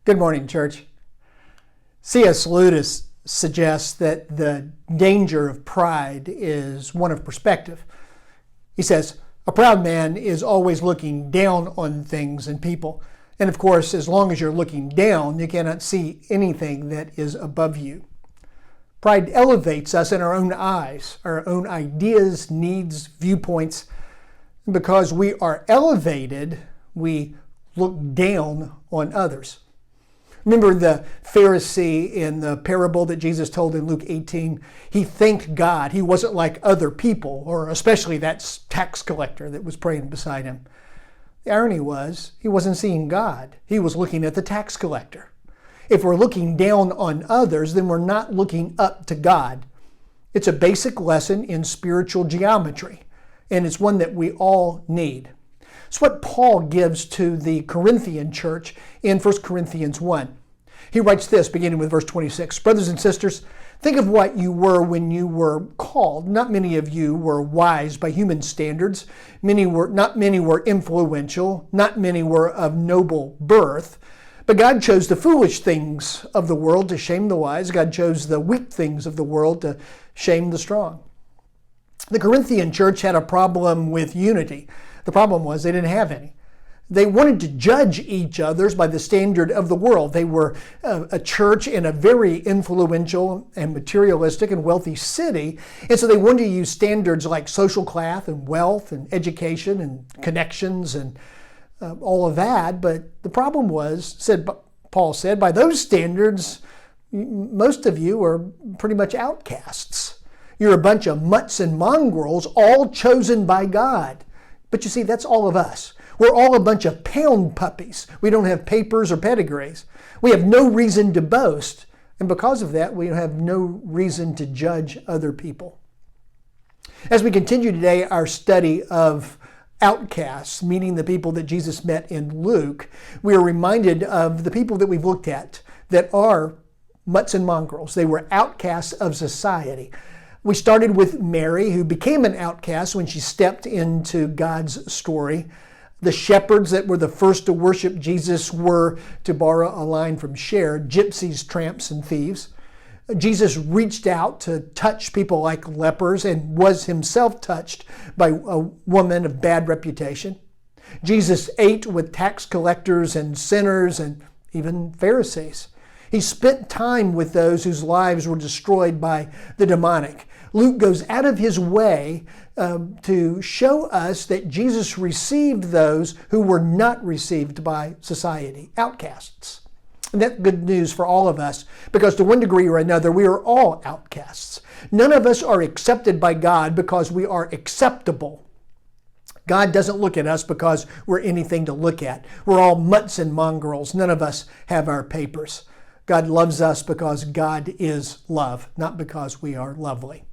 Good morning, church. C.S. Lewis suggests that the danger of pride is one of perspective. He says, a proud man is always looking down on things and people. And of course, as long as you're looking down, you cannot see anything that is above you. Pride elevates us in our own eyes, our own ideas, needs, viewpoints. Because we are elevated, we look down on others. Remember the Pharisee in the parable that Jesus told in Luke 18? He thanked God. He wasn't like other people, or especially that tax collector that was praying beside him. The irony was, he wasn't seeing God. He was looking at the tax collector. If we're looking down on others, then we're not looking up to God. It's a basic lesson in spiritual geometry, and it's one that we all need. It's what Paul gives to the Corinthian church in 1 Corinthians 1. He writes this, beginning with verse 26. Brothers and sisters, think of what you were when you were called. Not many of you were wise by human standards. Not many were influential. Not many were of noble birth. But God chose the foolish things of the world to shame the wise. God chose the weak things of the world to shame the strong. The Corinthian church had a problem with unity. The problem was they didn't have any. They wanted to judge each other by the standard of the world. They were a church in a very influential and materialistic and wealthy city. And so they wanted to use standards like social class and wealth and education and connections and all of that. But the problem was, Paul said, by those standards, most of you are pretty much outcasts. You're a bunch of mutts and mongrels, all chosen by God. But you see, that's all of us. We're all a bunch of pound puppies. We don't have papers or pedigrees. We have no reason to boast. And because of that, we have no reason to judge other people. As we continue today our study of outcasts, meaning the people that Jesus met in Luke, we are reminded of the people that we've looked at that are mutts and mongrels. They were outcasts of society. We started with Mary, who became an outcast when she stepped into God's story. The shepherds that were the first to worship Jesus were, to borrow a line from Cher, gypsies, tramps, and thieves. Jesus reached out to touch people like lepers and was himself touched by a woman of bad reputation. Jesus ate with tax collectors and sinners and even Pharisees. He spent time with those whose lives were destroyed by the demonic. Luke goes out of his way to show us that Jesus received those who were not received by society, outcasts. And that's good news for all of us, because to one degree or another, we are all outcasts. None of us are accepted by God because we are acceptable. God doesn't look at us because we're anything to look at. We're all mutts and mongrels. None of us have our papers. God loves us because God is love, not because we are lovely.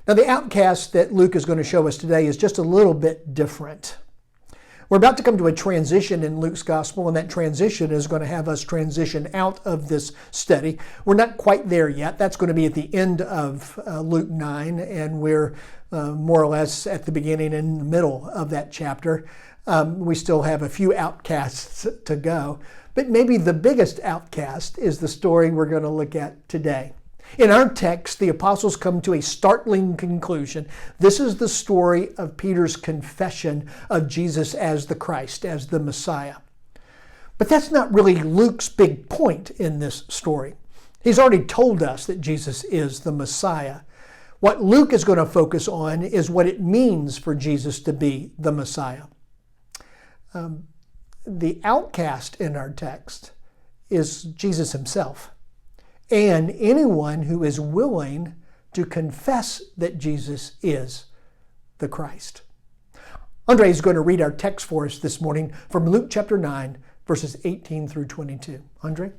Now, the outcast that Luke is going to show us today is just a little bit different. We're about to come to a transition in Luke's gospel, and that transition is going to have us transition out of this study. We're not quite there yet. That's going to be at the end of Luke 9, and we're more or less at the beginning and the middle of that chapter. We still have a few outcasts to go. But maybe the biggest outcast is the story we're going to look at today. In our text, the apostles come to a startling conclusion. This is the story of Peter's confession of Jesus as the Christ, as the Messiah. But that's not really Luke's big point in this story. He's already told us that Jesus is the Messiah. What Luke is going to focus on is what it means for Jesus to be the Messiah. The outcast in our text is Jesus himself, and anyone who is willing to confess that Jesus is the Christ. Andre is going to read our text for us this morning from Luke chapter 9, verses 18 through 22. Andre?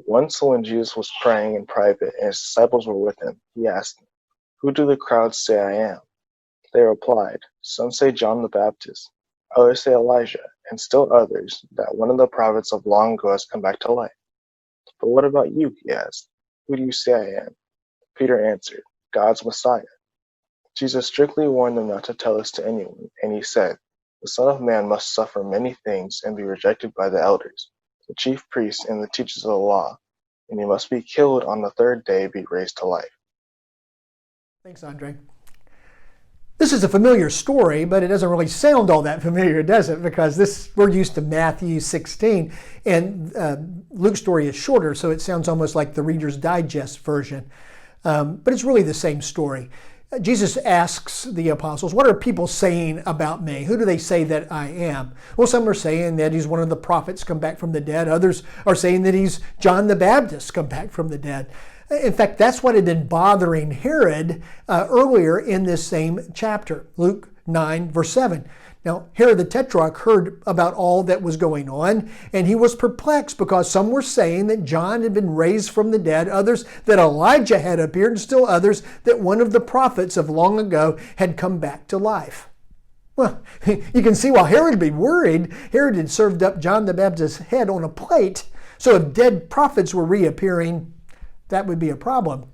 Once when Jesus was praying in private and his disciples were with him, he asked them, "Who do the crowds say I am?" They replied, "Some say John the Baptist, others say Elijah, and still others that one of the prophets of long ago has come back to life." "But what about you?" he asked. "Who do you say I am?" Peter answered, "God's Messiah." Jesus strictly warned them not to tell this to anyone, and he said, "The Son of Man must suffer many things and be rejected by the elders, the chief priests and the teachers of the law, and he must be killed on the third day, be raised to life. Thanks, Andre. This is a familiar story, but it doesn't really sound all that familiar, does it? Because we're used to Matthew 16, and Luke's story is shorter, so it sounds almost like the Reader's Digest version. But it's really the same story. Jesus asks the apostles, what are people saying about me? Who do they say that I am? Well, some are saying that he's one of the prophets come back from the dead. Others are saying that he's John the Baptist come back from the dead. In fact, that's what had been bothering Herod earlier in this same chapter, Luke 9, verse 7. Now, Herod the Tetrarch heard about all that was going on, and he was perplexed because some were saying that John had been raised from the dead, others that Elijah had appeared, and still others that one of the prophets of long ago had come back to life. Well, you can see why Herod would be worried. Herod had served up John the Baptist's head on a plate, so if dead prophets were reappearing, that would be a problem.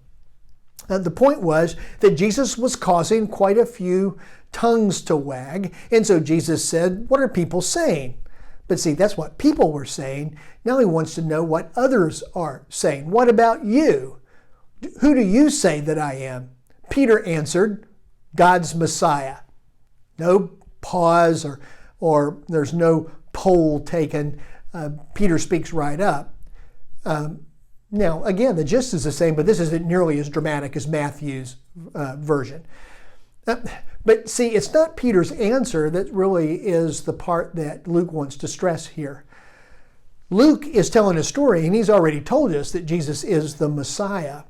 The point was that Jesus was causing quite a few tongues to wag, and so Jesus said, what are people saying? But see, that's what people were saying. Now he wants to know what others are saying. What about you? Who do you say that I am? Peter answered, God's Messiah. No pause or there's no poll taken. Peter speaks right up. Now, again, the gist is the same, but this isn't nearly as dramatic as Matthew's version. But see, it's not Peter's answer that really is the part that Luke wants to stress here. Luke is telling a story, and he's already told us that Jesus is the Messiah.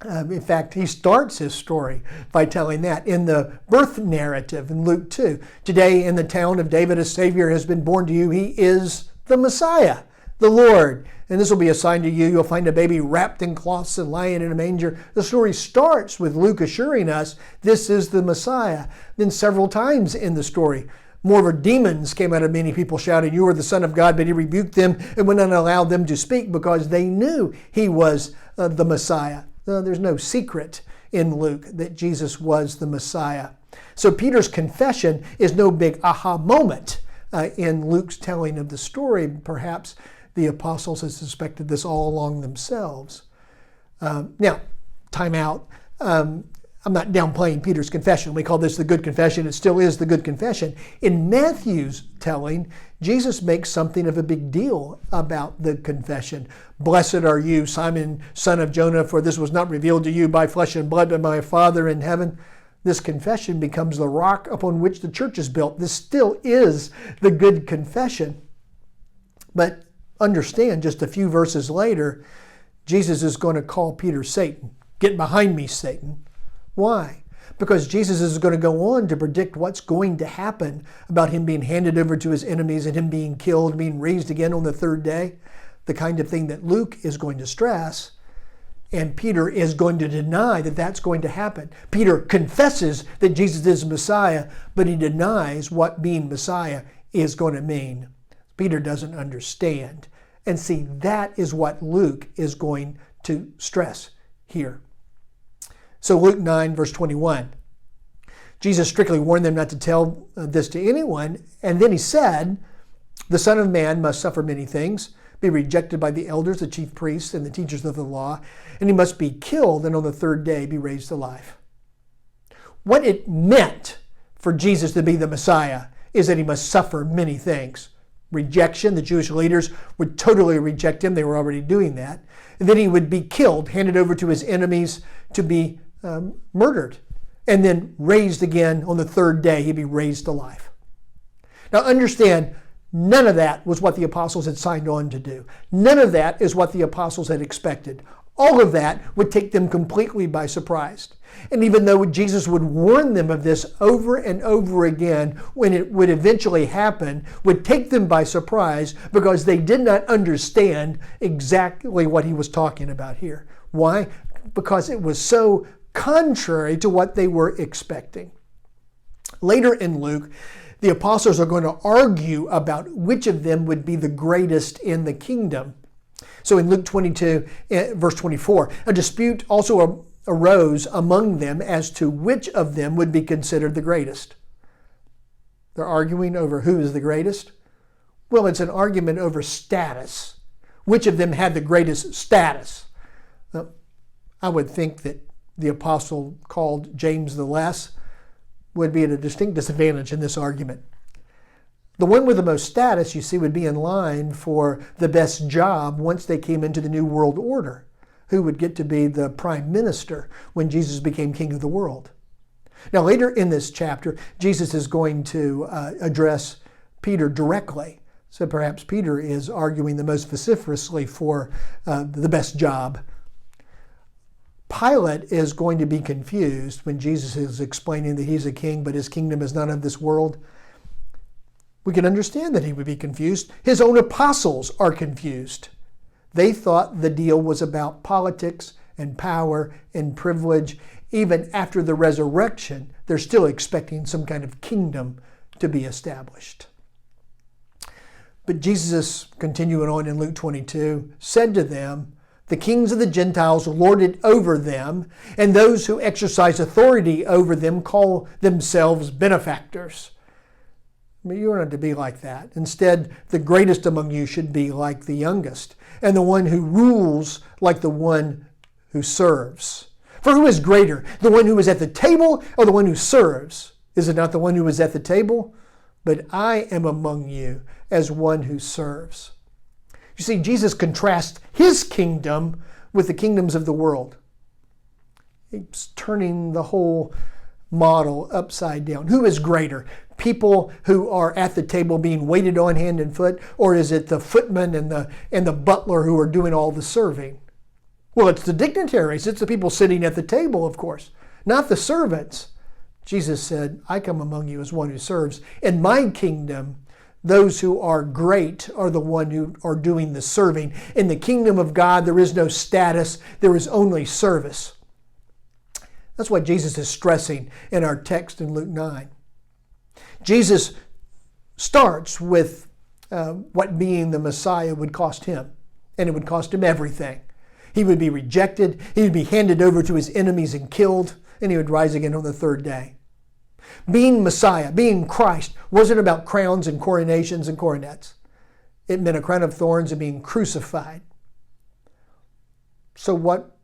In fact, he starts his story by telling that in the birth narrative in Luke 2. Today in the town of David, a Savior has been born to you. He is the Messiah, the Lord. And this will be a sign to you. You'll find a baby wrapped in cloths and lying in a manger. The story starts with Luke assuring us this is the Messiah. Then several times in the story, more demons came out of many people shouting, you are the Son of God, but he rebuked them and would not allow them to speak because they knew he was the Messiah. There's no secret in Luke that Jesus was the Messiah. So Peter's confession is no big aha moment in Luke's telling of the story. Perhaps the apostles had suspected this all along themselves. Now, time out. I'm not downplaying Peter's confession. We call this the good confession. It still is the good confession. In Matthew's telling, Jesus makes something of a big deal about the confession. Blessed are you, Simon, son of Jonah, for this was not revealed to you by flesh and blood, but my Father in heaven. This confession becomes the rock upon which the church is built. This still is the good confession. But understand, just a few verses later, Jesus is going to call Peter Satan. Get behind me, Satan. Why? Because Jesus is going to go on to predict what's going to happen about him being handed over to his enemies and him being killed, being raised again on the third day. The kind of thing that Luke is going to stress. And Peter is going to deny that that's going to happen. Peter confesses that Jesus is Messiah, but he denies what being Messiah is going to mean. Peter doesn't understand. And see, that is what Luke is going to stress here. So Luke 9, verse 21. Jesus strictly warned them not to tell this to anyone. And then he said, the Son of Man must suffer many things, be rejected by the elders, the chief priests, and the teachers of the law, and he must be killed and on the third day be raised to life. What it meant for Jesus to be the Messiah is that he must suffer many things. Rejection, the Jewish leaders would totally reject him. They were already doing that. And then he would be killed, handed over to his enemies to be murdered, and then raised again on the third day. He'd be raised to life. Now understand, none of that was what the apostles had signed on to do. None of that is what the apostles had expected. All of that would take them completely by surprise. And even though Jesus would warn them of this over and over again, when it would eventually happen, would take them by surprise because they did not understand exactly what he was talking about here. Why? Because it was so contrary to what they were expecting. Later in Luke, the apostles are going to argue about which of them would be the greatest in the kingdom. So in Luke 22, verse 24, a dispute also arose among them as to which of them would be considered the greatest. They're arguing over who is the greatest. Well, it's an argument over status. Which of them had the greatest status? I would think that the apostle called James the less would be at a distinct disadvantage in this argument. The one with the most status, you see, would be in line for the best job once they came into the New World Order, who would get to be the prime minister when Jesus became king of the world. Now, later in this chapter, Jesus is going to address Peter directly. So perhaps Peter is arguing the most vociferously for the best job. Pilate is going to be confused when Jesus is explaining that he's a king, but his kingdom is not of this world. We can understand that he would be confused. His own apostles are confused. They thought the deal was about politics and power and privilege. Even after the resurrection, they're still expecting some kind of kingdom to be established. But Jesus, continuing on in Luke 22, said to them, "The kings of the Gentiles lord it over them, and those who exercise authority over them call themselves benefactors." I mean, you are not to be like that. Instead, the greatest among you should be like the youngest, and the one who rules like the one who serves. For who is greater, the one who is at the table or the one who serves? Is it not the one who is at the table? But I am among you as one who serves. You see, Jesus contrasts his kingdom with the kingdoms of the world. He's turning the whole model upside down. Who is greater? People who are at the table being waited on hand and foot, or is it the footman and the butler who are doing all the serving? Well, it's the dignitaries. It's the people sitting at the table, of course, not the servants. Jesus said, "I come among you as one who serves. In my kingdom, those who are great are the one who are doing the serving. In the kingdom of God, there is no status. There is only service." That's what Jesus is stressing in our text in Luke 9. Jesus starts with what being the Messiah would cost him, and it would cost him everything. He would be rejected, he would be handed over to his enemies and killed, and he would rise again on the third day. Being Messiah, being Christ, wasn't about crowns and coronations and coronets. It meant a crown of thorns and being crucified. So what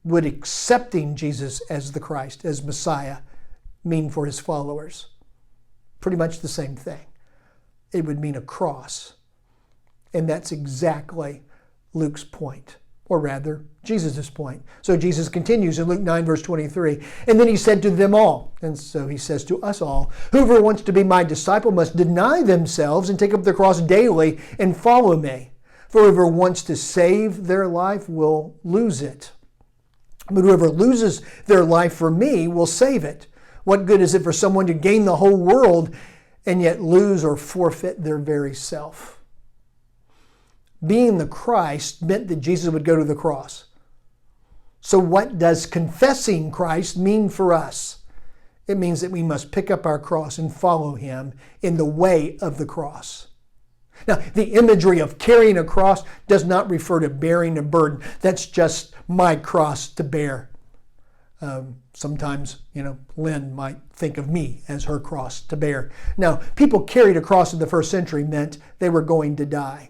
would accepting Jesus as the Christ, as Messiah, mean for his followers? Pretty much the same thing. It would mean a cross. And that's exactly Luke's point, or rather, Jesus' point. So Jesus continues in Luke 9, verse 23, "And then he said to them all," and so he says to us all, "Whoever wants to be my disciple must deny themselves and take up their cross daily and follow me. For whoever wants to save their life will lose it. But whoever loses their life for me will save it. What good is it for someone to gain the whole world and yet lose or forfeit their very self?" Being the Christ meant that Jesus would go to the cross. So what does confessing Christ mean for us? It means that we must pick up our cross and follow him in the way of the cross. Now, the imagery of carrying a cross does not refer to bearing a burden. That's just my cross to bear. Sometimes, Lynn might think of me as her cross to bear. Now, people carried a cross in the first century meant they were going to die.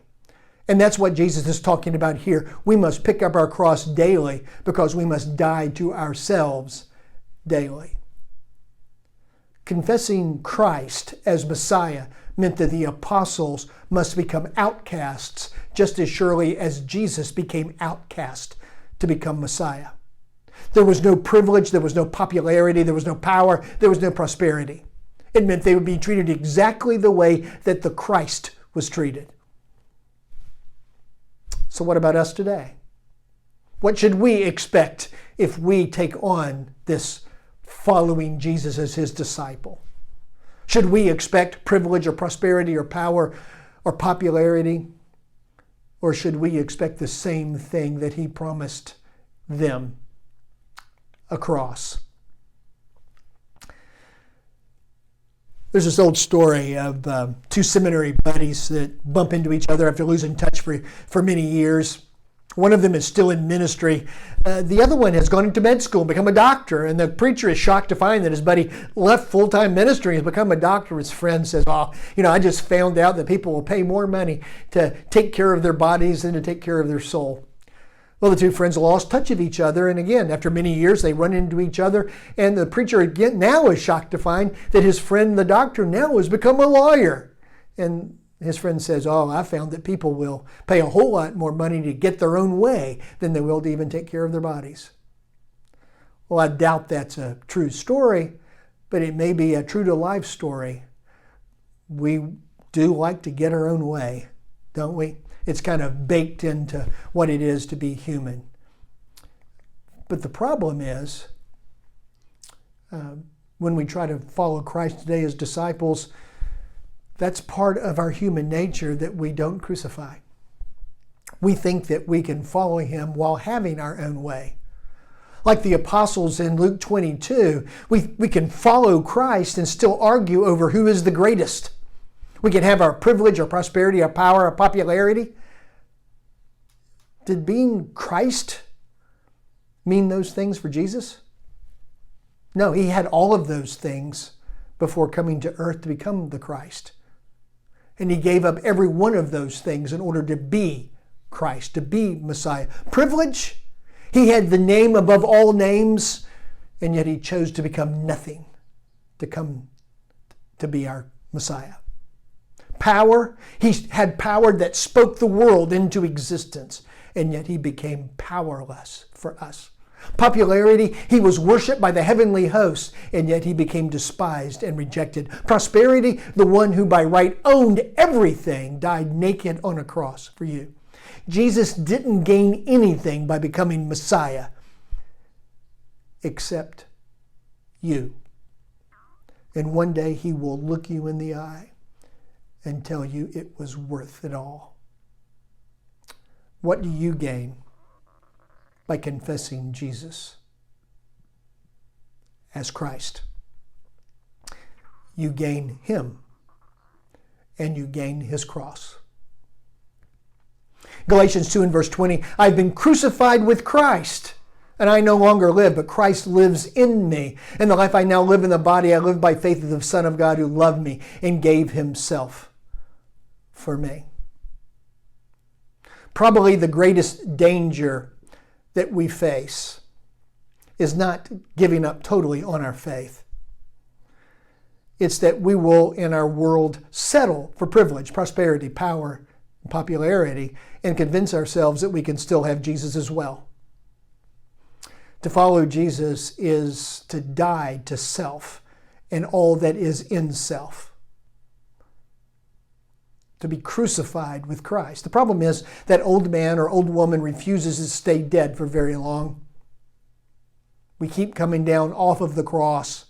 And that's what Jesus is talking about here. We must pick up our cross daily because we must die to ourselves daily. Confessing Christ as Messiah meant that the apostles must become outcasts just as surely as Jesus became outcast to become Messiah. There was no privilege, there was no popularity, there was no power, there was no prosperity. It meant they would be treated exactly the way that the Christ was treated. So what about us today? What should we expect if we take on this following Jesus as his disciple? Should we expect privilege or prosperity or power or popularity? Or should we expect the same thing that he promised them? A cross. There's this old story of two seminary buddies that bump into each other after losing touch for many years. One of them is still in ministry. The other one has gone into med school and become a doctor. And the preacher is shocked to find that his buddy left full-time ministry and has become a doctor. His friend says, I just found out that people will pay more money to take care of their bodies than to take care of their soul. Well, the two friends lost touch of each other. And again, after many years, they run into each other. And the preacher again now is shocked to find that his friend, the doctor, now has become a lawyer. And his friend says, I found that people will pay a whole lot more money to get their own way than they will to even take care of their bodies. Well, I doubt that's a true story, but it may be a true-to-life story. We do like to get our own way, don't we? It's kind of baked into what it is to be human. But the problem is, when we try to follow Christ today as disciples, that's part of our human nature that we don't crucify. We think that we can follow him while having our own way. Like the apostles in Luke 22, we can follow Christ and still argue over who is the greatest. We can have our privilege, our prosperity, our power, our popularity. Did being Christ mean those things for Jesus? No, he had all of those things before coming to earth to become the Christ. And he gave up every one of those things in order to be Christ, to be Messiah. Privilege, he had the name above all names, and yet he chose to become nothing to come to be our Messiah. Power, he had power that spoke the world into existence, and yet he became powerless for us. Popularity, he was worshipped by the heavenly hosts, and yet he became despised and rejected. Prosperity, the one who by right owned everything, died naked on a cross for you. Jesus didn't gain anything by becoming Messiah except you. And one day he will look you in the eye and tell you it was worth it all. What do you gain by confessing Jesus as Christ? You gain him, and you gain his cross. Galatians 2 and verse 20, I've been crucified with Christ, and I no longer live, but Christ lives in me. And the life I now live in the body, I live by faith of the Son of God who loved me and gave himself for me. Probably the greatest danger that we face is not giving up totally on our faith. It's that we will, in our world, settle for privilege, prosperity, power, and popularity, and convince ourselves that we can still have Jesus as well. To follow Jesus is to die to self and all that is in self. To be crucified with Christ. The problem is that old man or old woman refuses to stay dead for very long. We keep coming down off of the cross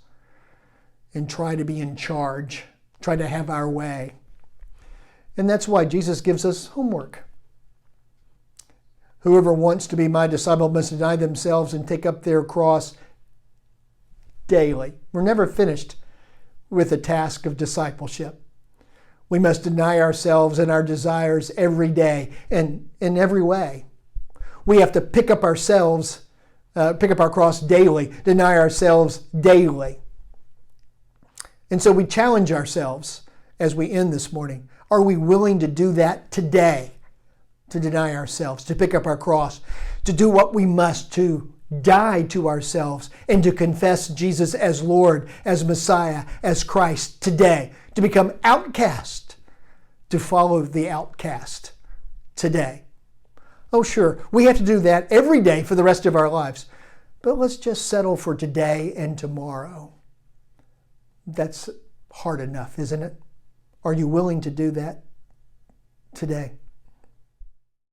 and try to be in charge, try to have our way. And that's why Jesus gives us homework. Whoever wants to be my disciple must deny themselves and take up their cross daily. We're never finished with the task of discipleship. We must deny ourselves and our desires every day and in every way. We have to pick up our cross daily, deny ourselves daily. And so we challenge ourselves as we end this morning. Are we willing to do that today? To deny ourselves, to pick up our cross, to do what we must to die to ourselves and to confess Jesus as Lord, as Messiah, as Christ today, to become outcast, to follow the outcast today. Oh, sure, we have to do that every day for the rest of our lives, but let's just settle for today and tomorrow. That's hard enough, isn't it? Are you willing to do that today?